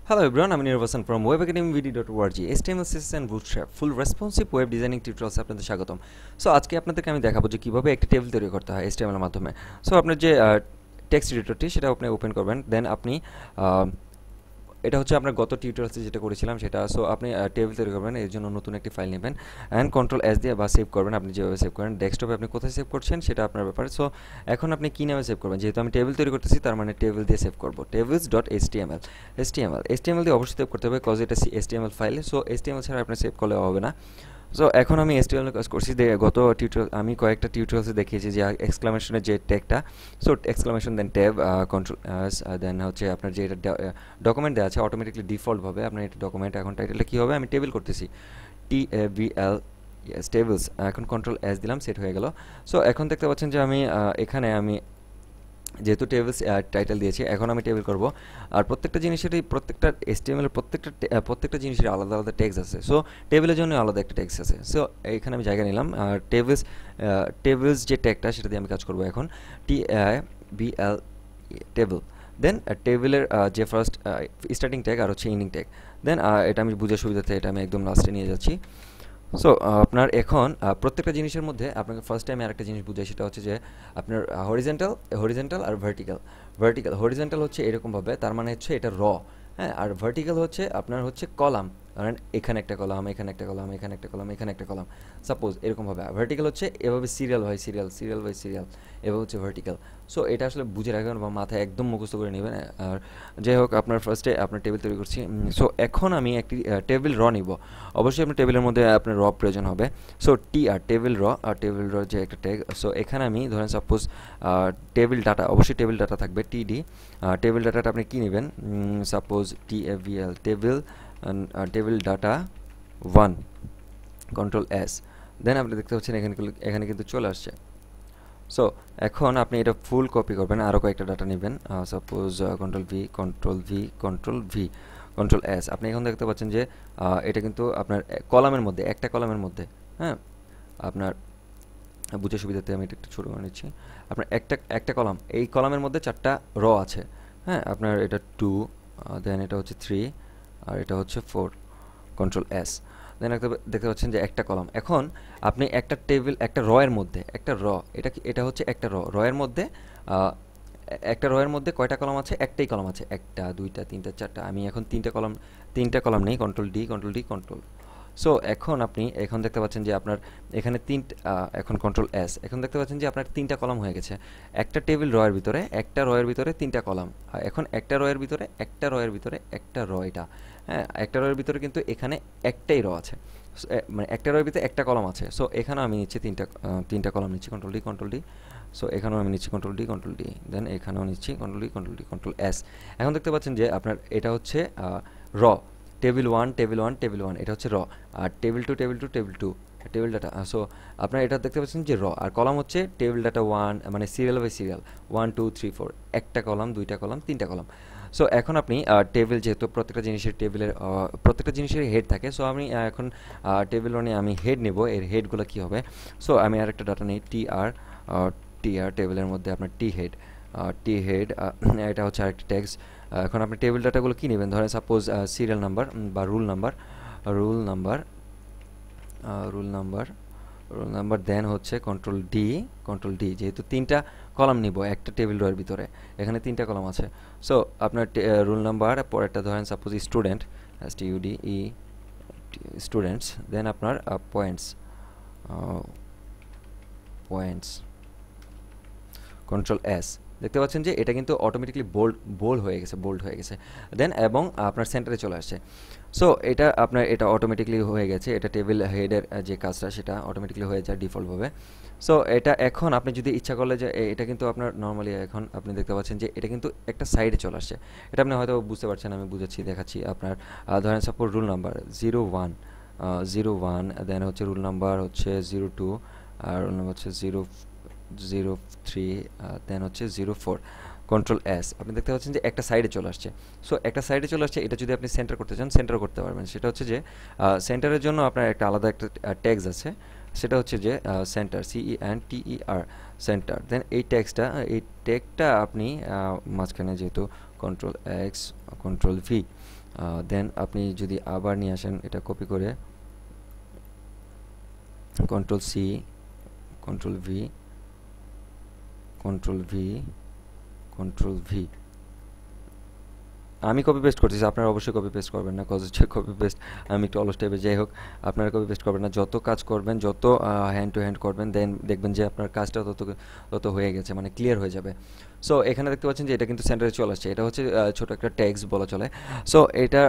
Hello everyone, I'm Nirvasan from webacademyvd.org. HTML CSS and Bootstrap full responsive web designing tutorials আপনাদের স্বাগতম। So আজকে আপনাদেরকে আমি দেখাবো যে কিভাবে একটা টেবিল তৈরি করতে হয় HTML এর মাধ্যমে। সো আপনার যে টেক্সট এডিটরটি সেটা আপনি ওপেন করবেন, দেন আপনি এটা হচ্ছে আপনার গত টিউটোরিয়ালসে যেটা করেছিলাম সেটা। সো আপনি টেবিল তৈরি করবেন, এর জন্য নতুন একটি ফাইল নেবেন অ্যান্ড কন্ট্রোল এস দিয়ে বা সেভ করবেন, আপনি যেভাবে সেভ করেন। ডেস্কটপে আপনি কোথায় সেভ করছেন সেটা আপনার ব্যাপার। সো এখন আপনি কী নামে সেভ করবেন, যেহেতু আমি টেবিল তৈরি করতেছি তার মানে টেবিল দিয়ে সেভ করবো, টেবিলস ডট HTML দিয়ে অবশ্যই সেভ করতে হবে, কজ এটা HTML ফাইল। সো HTML ছাড়া আপনি সেভ করলে হবে না। সো এখন আমি HTML কাজ করছি, গত টিউটোরিয়াল আমি কয়েকটা টিউটোরিয়ালসে দেখিয়েছি যে এক্সক্লামেশনের যে ট্যাগটা, সো এক্সক্লামেশন দেন ট্যাব কন্ট্রোল দেন হচ্ছে আপনার যে এটা ডকুমেন্ট দেওয়া আছে অটোমেটিকলি ডিফল্টভাবে আপনার এটা ডকুমেন্ট। এখন টাইটেলটা কী হবে, আমি টেবিল করতেছি, TABL টেবিলস। এখন কন্ট্রোল এস দিলাম, সেট হয়ে গেল। সো এখন দেখতে পাচ্ছেন যে আমি এখানে আমি যেহেতু টেবিলস টাইটেল দিয়েছি, এখন আমি টেবিল করব। আর প্রত্যেকটা জিনিসেরই প্রত্যেকটা HTML এর প্রত্যেকটা জিনিসের আলাদা আলাদা ট্যাগস আছে। সো টেবিলের জন্য আলাদা একটা ট্যাগস আছে। সো এখানে আমি জায়গা নিলাম, আর টেবিলস যে ট্যাগটা সেটা দিয়ে আমি কাজ করব এখন, TABL টেবিল। দেন টেবিলের যে ফার্স্ট স্টার্টিং ট্যাগ আর হচ্ছে এন্ডিং ট্যাগ, দেন এটা আমি বুঝার সুবিধাতে এটা আমি একদম লাস্টে নিয়ে যাচ্ছি। সো আপনার এখন প্রত্যেকটা জিনিসের মধ্যে আপনাকে ফার্স্ট টাইম আরেকটা জিনিস বুঝাই, সেটা হচ্ছে যে আপনার হরিজেন্টাল আর হরিজেন্টাল হচ্ছে এরকমভাবে, তার মানে হচ্ছে এটা হ্যাঁ। আর ভার্টিক্যাল হচ্ছে আপনার হচ্ছে কলাম, কারণ এখানে একটা কলাম, এখানে একটা কলাম, এখানে একটা কলাম, এখানে একটা কলাম, সাপোজ এরকমভাবে। ভার্টিক্যাল হচ্ছে এভাবে সিরিয়াল বাই সিরিয়াল, এভাবে হচ্ছে ভার্টিক্যাল। সো এটা আসলে বুঝে রাখবেন বা মাথায় একদম মুখস্থ করে নেবেন। আর যাই হোক, আপনার ফার্স্টে আপনার টেবিল তৈরি করছি। সো এখন আমি একটি টেবিল নিব। অবশ্যই আপনার টেবিলের মধ্যে আপনার প্রয়োজন হবে। সো টেবিল যে একটা ট্যাগ। সো এখানে আমি ধরেন সাপোজ টেবিল ডাটা, অবশ্যই টেবিল ডাটা থাকবে, TD। টেবিল ডাটাটা আপনি কী নেবেন, suppose TABL table data 1, control S. Then আপনি দেখতে পাচ্ছেন এখানে কিন্তু চলে আসছে। সো এখন আপনি এটা ফুল কপি করবেন, আরও কয়েকটা ডাটা নেবেন, সাপোজ কন্ট্রোল এস। আপনি এখন দেখতে পাচ্ছেন যে এটা কিন্তু আপনার কলামের মধ্যে, একটা কলামের মধ্যে, হ্যাঁ। আপনার বুঝে সুবিধাতে আমি এটা একটু ছোটো করে নিচ্ছি। আপনার একটা কলাম, এই কলামের মধ্যে 4টা আছে, হ্যাঁ। আপনার এটা 2, দেন এটা হচ্ছে 3, আর এটা হচ্ছে 4, কন্ট্রোল এস। দেন দেখতে পাচ্ছেন যে একটা কলাম। এখন আপনি একটা টেবিল, একটা এর মধ্যে একটা এটা হচ্ছে একটা এর মধ্যে একটা এর মধ্যে কয়টা কলাম আছে, একটাই কলাম আছে, 1টা 2টা 3টা 4টা। আমি এখন তিনটা কলাম নেই, কন্ট্রোল ডি কন্ট্রোল। সো এখন দেখতে পাচ্ছেন যে আপনার এখানে এখন কন্ট্রোল এস। এখন দেখতে পাচ্ছেন যে আপনার 3টা কলাম হয়ে গেছে, একটা টেবিল এর ভিতরে, একটা এর ভিতরে 3টা কলাম। এখন একটা এর ভিতরে একটা এটা, হ্যাঁ। একটা এর ভিতরে কিন্তু এখানে একটাই আছে, মানে একটা এর ভিতরে একটা কলাম আছে। সো এখানেও আমি নিচ্ছি তিনটা কলাম নিচ্ছি, কন্ট্রোল ডি। সো এখানেও আমি নিচ্ছি কন্ট্রোল ডি, দেন এখানেও নিচ্ছি কন্ট্রোল এস। এখন দেখতে পাচ্ছেন যে আপনার এটা হচ্ছে র টেবিল 1 এটা হচ্ছে আর টেবিল 2 টেবিল ডাটা। সো আপনার এটা দেখতে পাচ্ছেন যে আর কলাম হচ্ছে টেবিল ডাটা 1, মানে সিরিয়াল বাই সিরিয়াল 1 2 3 4, একটা কলাম, 2টা কলাম, 3টা কলাম। সো এখন আপনি টেবিল, যেহেতু প্রত্যেকটা জিনিসের হেড থাকে, সো আমি এখন টেবিল নিয়ে আমি হেড নেব। এর হেডগুলো কী হবে, সো আমি আরেকটা ডাটা নিই, টিআর টেবিলের মধ্যে আপনার টি হেড এটা হচ্ছে আরেকটা ট্যাক্স। এখন আপনি টেবিল ডাটাগুলো কী নেবেন, ধরেন সাপোজ সিরিয়াল নাম্বার বা রুল নাম্বার, দেন হচ্ছে কন্ট্রোল ডি। যেহেতু 3টা কলাম নিব একটা টেবিল রোয়ের ভিতরে, এখানে 3টা কলাম আছে। সো আপনার রুল নাম্বার, পরেরটা ধরেন সাপোজ স্টুডেন্ট, স্টুডেন্টস, দেন আপনার পয়েন্টস, কন্ট্রোল এস। দেখতে পাচ্ছেন যে এটা কিন্তু অটোমেটিকলি বোল্ড হয়ে গেছে, দেন এবং আপনার সেন্টারে চলে আসছে। সো এটা অটোমেটিকলি হয়ে গেছে, এটা টেবিল হেডের যে কাজটা সেটা অটোমেটিকলি হয়ে যায় ডিফল্টভাবে। সো এটা এখন আপনি যদি ইচ্ছা করলে যে এটা কিন্তু আপনার নর্মালি, এখন আপনি দেখতে পাচ্ছেন যে এটা কিন্তু একটা সাইডে চলে আসছে। এটা আপনি হয়তো বুঝতে পারছেন, আমি দেখাচ্ছি আপনার। ধরেন সাপোজ রুল নাম্বার 01, দেন হচ্ছে রুল নাম্বার হচ্ছে 02, আর রুল নাম্বার হচ্ছে 03, দেন হচ্ছে 04, কন্ট্রোল এস। আপনি দেখতে পাচ্ছেন যে একটা সাইডে চলে আসছে। সো একটা সাইডে চলে আসছে, এটা যদি আপনি সেন্টার করতে চান সেন্টার করতে পারবেন। সেটা হচ্ছে যে সেন্টারের জন্য আপনার একটা আলাদা একটা ট্যাগস আছে, সেটা হচ্ছে যে সেন্টার, CENTER, সেন্টার। দেন এই ট্যাগটা আপনি মাঝখানে, যেহেতু control X control V, then আপনি যদি আবার নিয়ে আসেন এটা কপি করে control C, control V, control V, control V, আমি কপি পেস্ট করতেছি, আপনারা অবশ্যই কপি পেস্ট করবেন না, কজ হচ্ছে কপি পেস্ট আমি একটু অলস টাইপের, যাই হোক আপনারা কপি পেস্ট করবেন না, যত কাজ করবেন, যত হ্যান্ড টু হ্যান্ড করবেন, দেন দেখবেন যে আপনার কাজটা তত তত হয়ে গেছে, মানে ক্লিয়ার হয়ে যাবে। সো এখানে দেখতে পাচ্ছেন যে এটা কিন্তু সেন্টারে চলে আসছে, এটা হচ্ছে ছোটো একটা ট্যাক্স বলা চলে। সো এটা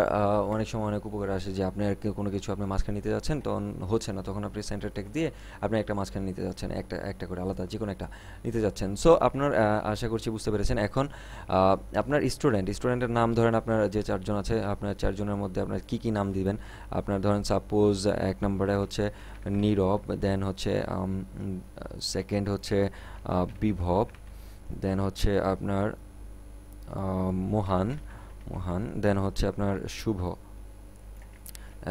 অনেক সময় অনেক উপকার আসে যে আপনি আর কোনো কিছু আপনি মাঝখানে নিতে যাচ্ছেন, তখন হচ্ছে না, তখন আপনি সেন্টার ট্যাক্স দিয়ে আপনি একটা মাঝখানে নিতে যাচ্ছেন, একটা একটা করে আলাদা যে কোনো একটা নিতে যাচ্ছেন। সো আপনার আশা করছি বুঝতে পেরেছেন। এখন আপনার স্টুডেন্টের নাম ধরেন আপনার যে চারজন আছে, আপনার চারজনের মধ্যে আপনার কী কী নাম দিবেন, আপনার ধরেন সাপোজ এক নম্বরে হচ্ছে নীরব, দেন হচ্ছে সেকেন্ড হচ্ছে বিভব, দেন হচ্ছে আপনার মোহান, দেন হচ্ছে আপনার শুভ,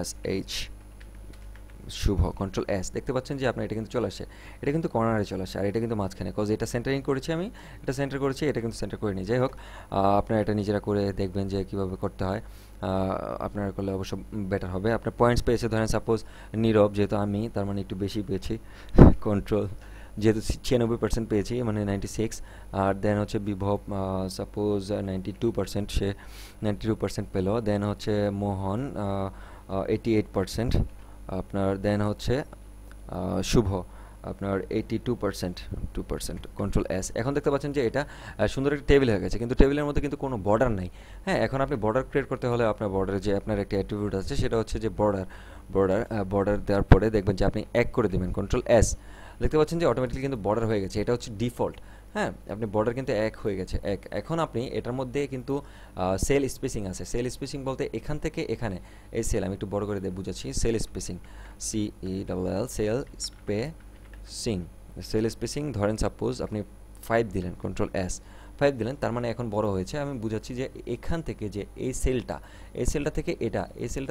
SH, শুভ, কন্ট্রোল S। দেখতে পাচ্ছেন যে আপনার এটা কিন্তু চলে আসে, এটা কিন্তু কর্নারে চলে আসে, আর এটা কিন্তু মাঝখানে, কজ এটা সেন্টারিং করেছি আমি, এটা সেন্টার করেছি, এটা কিন্তু সেন্টার করে নিই। যাই হোক আপনারা এটা নিজেরা করে দেখবেন যে কীভাবে করতে হয়, আপনারা করলে অবশ্য বেটার হবে। আপনার পয়েন্টস পেয়েছে ধরেন সাপোজ নীরব, যেহেতু আমি তার মানে একটু বেশি পেয়েছি, কন্ট্রোল, যেহেতু 96% পেয়েছি মানে 96, আর দেন হচ্ছে বিভব সাপোজ 92%, সে 92% পেল, দেন হচ্ছে মোহন 88%, আপনার দেন হচ্ছে শুভ আপনার 82%, 2%, কন্ট্রোল S। এখন দেখতে পাচ্ছেন যে এটা সুন্দর একটা টেবিল হয়ে গেছে, কিন্তু টেবিলের মধ্যে কিন্তু কোনো বর্ডার নাই। হ্যাঁ, এখন আপনি বর্ডার ক্রিয়েট করতে হলে আপনার বর্ডারে যে আপনার একটা অ্যাট্রিবিউট আছে, সেটা হচ্ছে যে বর্ডার দেওয়ার পরে দেখবেন যে আপনি এক করে দেবেন, কন্ট্রোল S। দেখতে পাচ্ছেন যে অটোমেটিক্যালি কিন্তু বর্ডার হয়ে গেছে, এটা হচ্ছে ডিফল্ট। হ্যাঁ, আপনি বর্ডার কিন্তু এক হয়ে গেছে, এক। এখন আপনি এটার মধ্যে কিন্তু সেল স্পেসিং আছে, সেল স্পেসিং বলতে এখান থেকে এখানে এই সেল, আমি একটু বড় করে দিয়ে বুঝাচ্ছি, cell spacing, CELL, cell spacing ধরেন সাপোজ আপনি 5 দিলেন, কন্ট্রোল S, 5 দিলেন, তার মানে এখন বড় হয়েছে। আমি বুঝাচ্ছি যে এখান থেকে যে এই সেলটা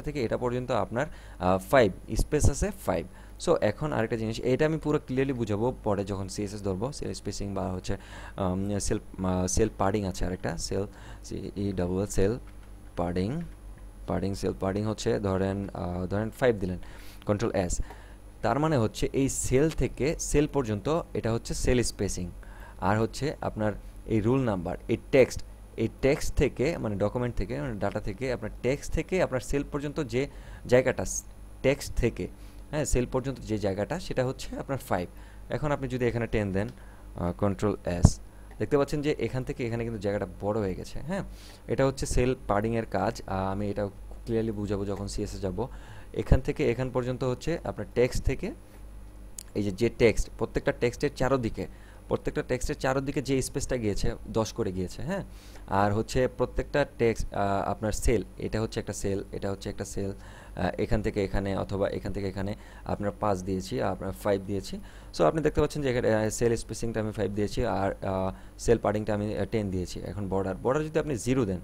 থেকে এটা পর্যন্ত আপনার 5 স্পেস আছে, 5। সো এখন আরেকটা জিনিস, এটা আমি পুরো ক্লিয়ারলি বুঝাবো পরে যখন CSS ধরবো, সেল স্পেসিং বা হচ্ছে সেল পাডিং আছে আরেকটা, CELL, সেল পাডিং হচ্ছে ধরেন 5 দিলেন, কন্ট্রোল S, তার মানে হচ্ছে এই সেল থেকে সেল পর্যন্ত এটা হচ্ছে সেল স্পেসিং। আর হচ্ছে আপনার এই রুল নাম্বার, এই টেক্সট থেকে মানে ডকুমেন্ট থেকে, মানে ডাটা থেকে, আপনার টেক্সট থেকে আপনার সেল পর্যন্ত যে জায়গাটা, টেক্সট থেকে হ্যাঁ সেল পর্যন্ত যে জায়গাটা, সেটা হচ্ছে আপনার 5। এখন আপনি যদি এখানে 10 দেন, কন্ট্রোল S, দেখতে পাচ্ছেন যে এখান থেকে এখানে কিন্তু জায়গাটা বড় হয়ে গেছে। হ্যাঁ, এটা হচ্ছে সেল পাডিংয়ের কাজ, আমি এটা ক্লিয়ারলি বুঝাবো যখন CSS যাব। এখান থেকে এখান পর্যন্ত হচ্ছে আপনার টেক্সট থেকে এই যে টেক্সট, প্রত্যেকটা টেক্সটের চারদিকে যে স্পেসটা গিয়েছে 10 করে গিয়েছে। হ্যাঁ, আর হচ্ছে প্রত্যেকটা টেক্সট আপনার সেল, এটা হচ্ছে একটা সেল, এটা হচ্ছে একটা সেল, এখান থেকে এখানে অথবা এখান থেকে এখানে আপনার 5 দিয়েছি, আপনার 5 দিয়েছি। সো আপনি দেখতে পাচ্ছেন যে এখানে সেল স্পেসিংটা আমি 5 দিয়েছি, আর সেল পাডিংটা আমি 10 দিয়েছি। এখন বর্ডার যদি আপনি 0 দেন,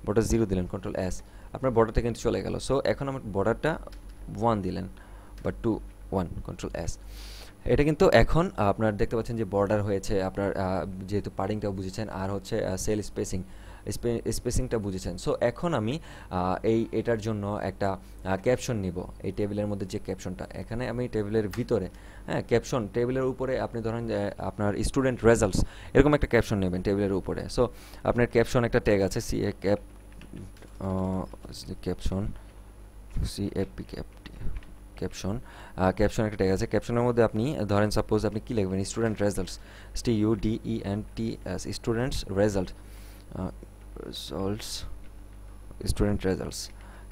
বর্ডার 0 দিলেন, কন্ট্রোল S, আপনার বর্ডারটা কিন্তু চলে গেল। সো এখন আমার বর্ডারটা 1 দিলেন বা 2, 1, কন্ট্রোল S, এটা কিন্তু এখন আপনার দেখতে পাচ্ছেন যে বর্ডার হয়েছে আপনার, যেহেতু পাডিংটাও বুঝেছেন আর হচ্ছে সেল স্পেসিংটা বুঝেছেন। সো এখন আমি এটার জন্য একটা ক্যাপশন নিব, এই টেবিলের মধ্যে যে ক্যাপশনটা, এখানে আমি টেবিলের ভিতরে, হ্যাঁ ক্যাপশন টেবিলের উপরে আপনি ধরেন যে আপনার স্টুডেন্ট রেজাল্টস এরকম একটা ক্যাপশন নেবেন টেবিলের উপরে। সো আপনার ক্যাপশন একটা ট্যাগ আছে, ক্যাপশন, ক্যাপশন একটা ট্যাগ আছে, ক্যাপশনের মধ্যে আপনি ধরেন সাপোজ আপনি কি লিখবেন, student results, STUDENTS, students results.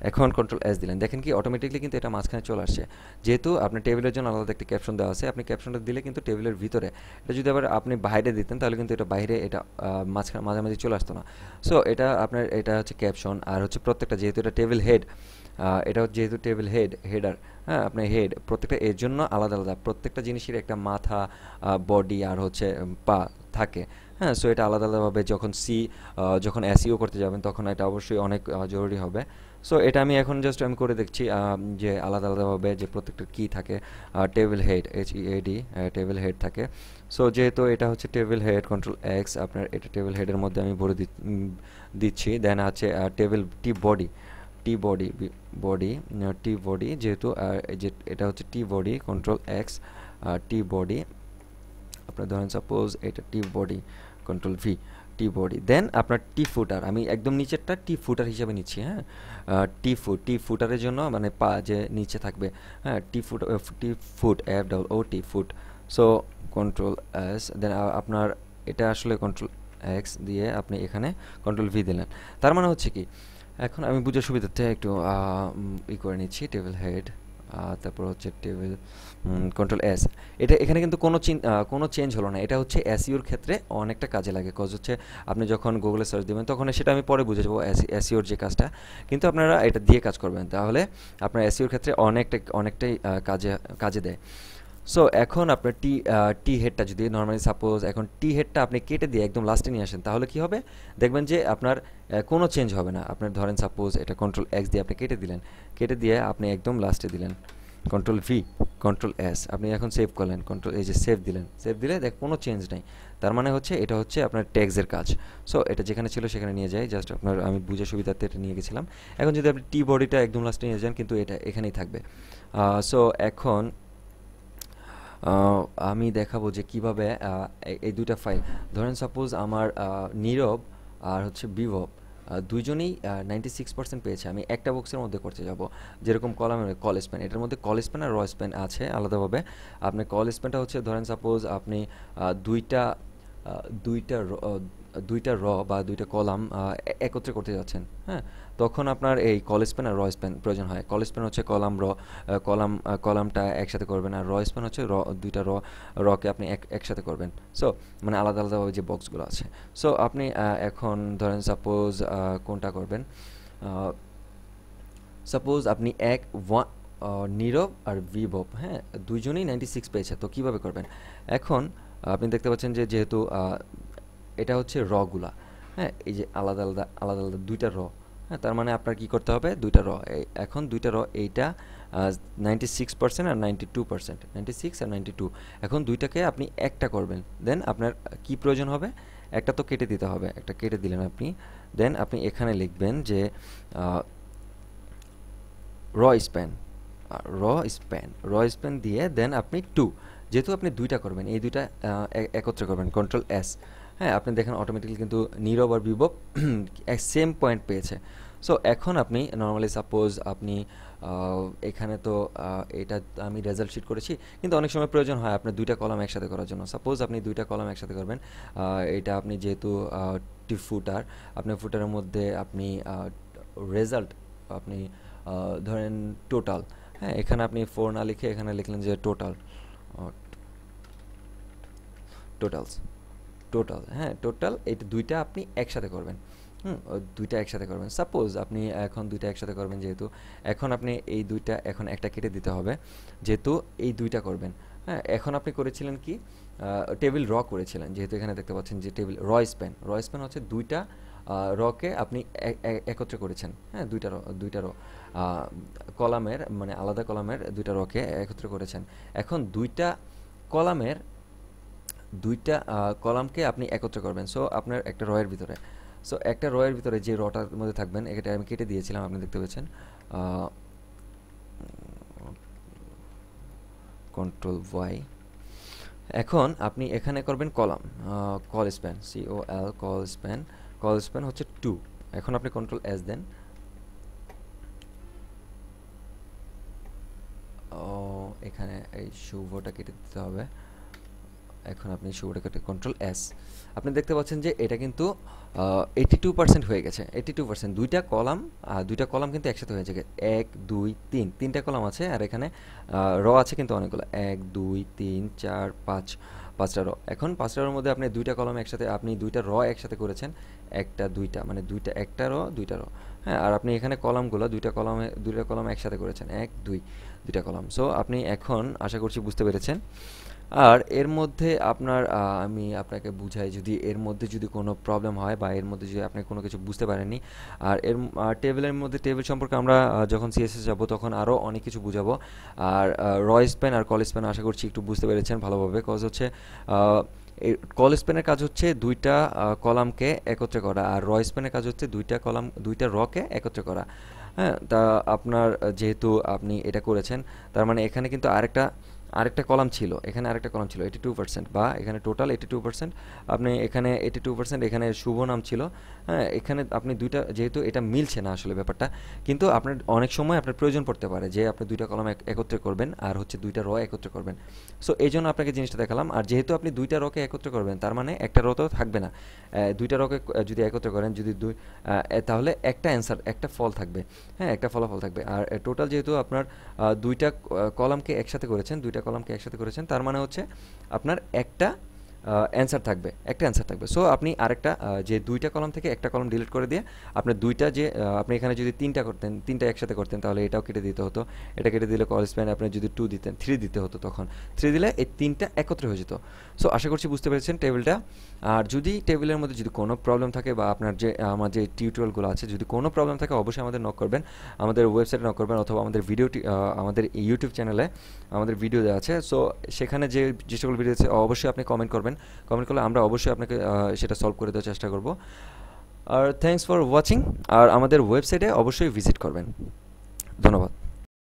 এখন কন্ট্রোল S দিলেন, দেখেন কি অটোমেটিকলি কিন্তু এটা মাঝখানে চলে আসছে, যেহেতু আপনার টেবিলের জন্য আলাদা একটা ক্যাপশন দেওয়া আছে। আপনি ক্যাপশনটা দিলে কিন্তু টেবিলের ভিতরে, এটা যদি আবার আপনি বাইরে দিতেন তাহলে কিন্তু এটা বাইরে, এটা মাঝামাঝি চলে আসতো না। সো এটা আপনার, এটা হচ্ছে ক্যাপশন। আর হচ্ছে প্রত্যেকটা, যেহেতু এটা টেবিল হেড, এটা যেহেতু টেবিল হেডার, হ্যাঁ আপনার হেড, প্রত্যেকটা এর জন্য আলাদা আলাদা, প্রত্যেকটা জিনিসের একটা মাথা, বডি আর হচ্ছে পা থাকে। হ্যাঁ, সো এটা আলাদা আলাদাভাবে যখন SEO করতে যাবেন তখন এটা অবশ্যই অনেক জরুরি হবে। সো এটা আমি এখন জাস্ট আমি করে দেখছি যে আলাদা আলাদাভাবে যে প্রত্যেকটা কী থাকে, table head, HEAD, table head থাকে। সো যেহেতু এটা হচ্ছে টেবিল হেড, কন্ট্রোল X, আপনার এটা টেবিল হেডের মধ্যে আমি ভরে দিচ্ছি। দেন আছে table body, T body body T body যেহেতু এই যে এটা হচ্ছে T body control X T body আপনার ধরেন সাপোজ এটা T body control V T body then আপনার টি ফুটার আমি একদম নিচেরটা টি ফুটার হিসেবে নিচ্ছি হ্যাঁ টি ফুটারের জন্য মানে পা যে নিচে থাকবে হ্যাঁ T foot F double O T foot so control S then আপনার এটা আসলে কন্ট্রোল এক্স দিয়ে আপনি এখানে কন্ট্রোল ভি দিলেন তার মানে হচ্ছে কি এখন আমি বুঝার সুবিধার্থে একটু করে নিচ্ছি টেবিল হেড তারপর হচ্ছে টেবিল কন্ট্রোল এস এটা এখানে কিন্তু কোনো চেঞ্জ হলো না এটা হচ্ছে এসইওর ক্ষেত্রে অনেকটা কাজে লাগে কজ হচ্ছে আপনি যখন গুগলে সার্চ দেবেন তখন সেটা আমি পরে বুঝে যাবো এসইওর যে কাজটা কিন্তু আপনারা এটা দিয়ে কাজ করবেন তাহলে আপনার এসইওর ক্ষেত্রে অনেকটাই কাজে দেয় সো এখন আপনার টি হেডটা যদি নর্মালি সাপোজ এখন টি হেডটা আপনি কেটে দিয়ে একদম লাস্টে নিয়ে আসেন তাহলে কি হবে দেখবেন যে আপনার কোনো চেঞ্জ হবে না আপনার ধরেন সাপোজ এটা কন্ট্রোল এক্স দিয়ে আপনি কেটে দিয়ে আপনি একদম লাস্টে দিলেন কন্ট্রোল ভি কন্ট্রোল এস আপনি এখন সেভ করলেন কন্ট্রোল এই যে সেভ দিলে দেখ কোনো চেঞ্জ নেই তার মানে হচ্ছে এটা হচ্ছে আপনার ট্যাগসের কাজ সো এটা যেখানে ছিল সেখানে নিয়ে যায় জাস্ট আপনার আমি বুঝে সুবিধার্থে এটা নিয়ে গেছিলাম এখন যদি আপনি টি বডিটা একদম লাস্টে নিয়ে যান কিন্তু এটা এখানেই থাকবে সো এখন আমি দেখাবো যে কিভাবে এই দুইটা ফাইল ধরেন সাপোজ আমার নীরব আর হচ্ছে বিভব দুইজনেই 96% পেয়েছে আমি একটা বক্সের মধ্যে করতে যাব যেরকম কল স্প্যান এটার মধ্যে কল স্প্যান আর র স্প্যান আছে আলাদাভাবে আপনি কল স্প্যানটা হচ্ছে ধরেন সাপোজ আপনি দুইটা দুইটা র বা দুইটা কলাম একত্রে করতে যাচ্ছেন হ্যাঁ তখন আপনার এই কল স্প্যান আর র স্প্যান প্রয়োজন হয় কল স্প্যান হচ্ছে কলামটা একসাথে করবেন আর র স্প্যান হচ্ছে দুইটা রকে আপনি একসাথে করবেন সো মানে আলাদাভাবে যে বক্সগুলো আছে সো আপনি এখন ধরেন সাপোজ কোনটা করবেন সাপোজ আপনি নীরব আর বিভব হ্যাঁ দুইজনেই 96 পেয়েছে তো কিভাবে করবেন এখন আপনি দেখতে পাচ্ছেন যে যেহেতু এটা হচ্ছে রগুলা হ্যাঁ এই যে আলাদা আলাদা দুইটা র হ্যাঁ তার মানে আপনার কি করতে হবে দুইটা র এখন দুইটা র এইটা 96% আর 92% 96 আর 92 এখন দুইটাকে আপনি একটা করবেন দেন আপনার কি প্রয়োজন হবে একটা তো কেটে দিতে হবে একটা কেটে দিলেন আপনি দেন আপনি এখানে লিখবেন যে র স্প্যান দিয়ে দেন আপনি 2 যেহেতু আপনি দুইটা করবেন এই দুইটা একত্রে করবেন কন্ট্রোল এস হ্যাঁ আপনি দেখেন অটোমেটিক্যালি কিন্তু নীরব আর বিভব সেম পয়েন্ট পেয়েছে সো এখন আপনি নর্মালি সাপোজ আপনি এখানে তো এটা আমি রেজাল্ট শিট করেছি কিন্তু অনেক সময় প্রয়োজন হয় আপনার দুইটা কলাম একসাথে করার জন্য সাপোজ আপনি দুইটা কলাম একসাথে করবেন এটা আপনি যেহেতু ফুটার আপনার ফুটারের মধ্যে আপনি রেজাল্ট আপনি ধরেন টোটাল হ্যাঁ এখানে আপনি 4 না লিখে এখানে লিখলেন যে টোটাল হ্যাঁ টোটাল এটা দুইটা আপনি একসাথে করবেন দুইটা একসাথে করবেন সাপোজ আপনি এখন দুইটা একসাথে করবেন যেহেতু এখন আপনি এই দুইটা এখন একটা কেটে দিতে হবে যেহেতু এই দুইটা করবেন হ্যাঁ এখন আপনি করেছিলেন কি টেবিল র করেছিলেন যেহেতু এখানে দেখতে পাচ্ছেন যে টেবিল র স্প্যান হচ্ছে দুইটা রকে আপনি একত্রে করেছেন হ্যাঁ দুইটা র কলামের মানে আলাদা কলামের দুইটা রকে একত্রে করেছেন এখন দুইটা কলামকে আপনি একত্রে করবেন সো আপনার একটা রয়ের ভিতরে সো একটা রয়ের ভিতরে যে রটার মধ্যে থাকবেন এটা আমি কেটে দিয়েছিলাম আপনি দেখতে পাচ্ছেন কন্ট্রোল ওয়াই এখন আপনি এখানে করবেন কল স্প্যান কল স্প্যান হচ্ছে 2 এখন আপনি কন্ট্রোল এস দেন এখানে এই শুভটা কেটে দিতে হবে এখন আপনি শুভটা কেটে কন্ট্রোল এস আপনি দেখতে পাচ্ছেন যে এটা কিন্তু 82% হয়ে গেছে 82% দুইটা কলাম কিন্তু একসাথে হয়ে গেছে 1 2 3 তিনটা কলাম আছে আর এখানে র আছে কিন্তু অনেকগুলো 1 2 3 4 5 পাঁচটা র এখন পাঁচটা রোর মধ্যে আপনি দুইটা কলাম একসাথে আপনি দুইটা র একসাথে করেছেন দুইটা মানে একটা র দুইটা র হ্যাঁ আর আপনি এখানে কলামগুলো দুইটা কলাম একসাথে করেছেন 1 2 দুইটা কলাম সো আপনি এখন আশা করছি বুঝতে পেরেছেন আর এর মধ্যে আপনার আমি আপনাকে বুঝাই যদি এর মধ্যে যদি কোনো প্রবলেম হয় বা এর মধ্যে যদি আপনি কোনো কিছু বুঝতে পারেননি আর টেবিলের মধ্যে টেবিল সম্পর্কে আমরা যখন সিএসএস যাব তখন আরও অনেক কিছু বুঝাবো আর র স্প্যান আর কল স্প্যান আশা করছি একটু বুঝতে পেরেছেন ভালোভাবে কজ হচ্ছে এই কল স্প্যানের কাজ হচ্ছে দুইটা কলামকে একত্রে করা, আর র স্প্যানের কাজ হচ্ছে দুইটা রকে একত্রে করা। হ্যাঁ, তা আপনার যেহেতু আপনি এটা করেছেন, তার মানে এখানে কিন্তু আরেকটা কলাম ছিল, এখানে আরেকটা কলাম ছিল 82%, বা এখানে টোটাল 82%, আপনি এখানে 82%, এখানে শুভ নাম ছিল। হ্যাঁ, এখানে আপনি দুইটা, যেহেতু এটা মিলছে না আসলে ব্যাপারটা, কিন্তু আপনার অনেক সময় আপনার প্রয়োজন পড়তে পারে যে আপনি দুইটা কলাম একত্রে করবেন আর হচ্ছে দুইটা র একত্রে করবেন। সো এই জন্য আপনাকে জিনিসটা দেখালাম। আর যেহেতু আপনি দুইটা রকে একত্রে করবেন, তার মানে একটা র তো থাকবে না। দুইটা রকে যদি একত্রে করেন, যদি তাহলে একটা অ্যান্সার, একটা ফল থাকবে। হ্যাঁ, একটা ফলাফল থাকবে। আর টোটাল যেহেতু আপনার দুইটা কলামকে একসাথে করেছেন, তার মানে হচ্ছে আপনার একটা অ্যান্সার থাকবে। সো আপনি আরেকটা যে দুইটা কলাম থেকে একটা কলাম ডিলিট করে দিয়ে আপনার দুইটা যে আপনি এখানে যদি তিনটা একসাথে করতেন, তাহলে এটাও কেটে দিতে হতো। এটা কেটে দিলে কল স্প্যান আপনি যদি 2 দিতেন, 3 দিতে হতো, তখন 3 দিলে এই তিনটা একত্রে হয়ে যেত। সো আশা করছি বুঝতে পেরেছেন টেবিলটা। আর যদি টেবিলের মধ্যে যদি কোনো প্রবলেম থাকে, বা আপনার যে আমার যে টিউটোরিয়ালগুলো আছে, যদি কোনো প্রবলেম থাকে, অবশ্যই আমাদের নক করবেন, আমাদের ওয়েবসাইটে নক করবেন, অথবা আমাদের ইউটিউব চ্যানেলে আমাদের ভিডিও দেওয়া আছে। সো সেখানে যে সকল ভিডিও আছে অবশ্যই আপনি কমেন্ট করবেন। কমেন্ট করলে আমরা অবশ্যই আপনাকে সেটা সলভ করে দেওয়ার চেষ্টা করব। আর থ্যাঙ্কস ফর ওয়াচিং। আর আমাদের ওয়েবসাইটে অবশ্যই ভিজিট করবেন।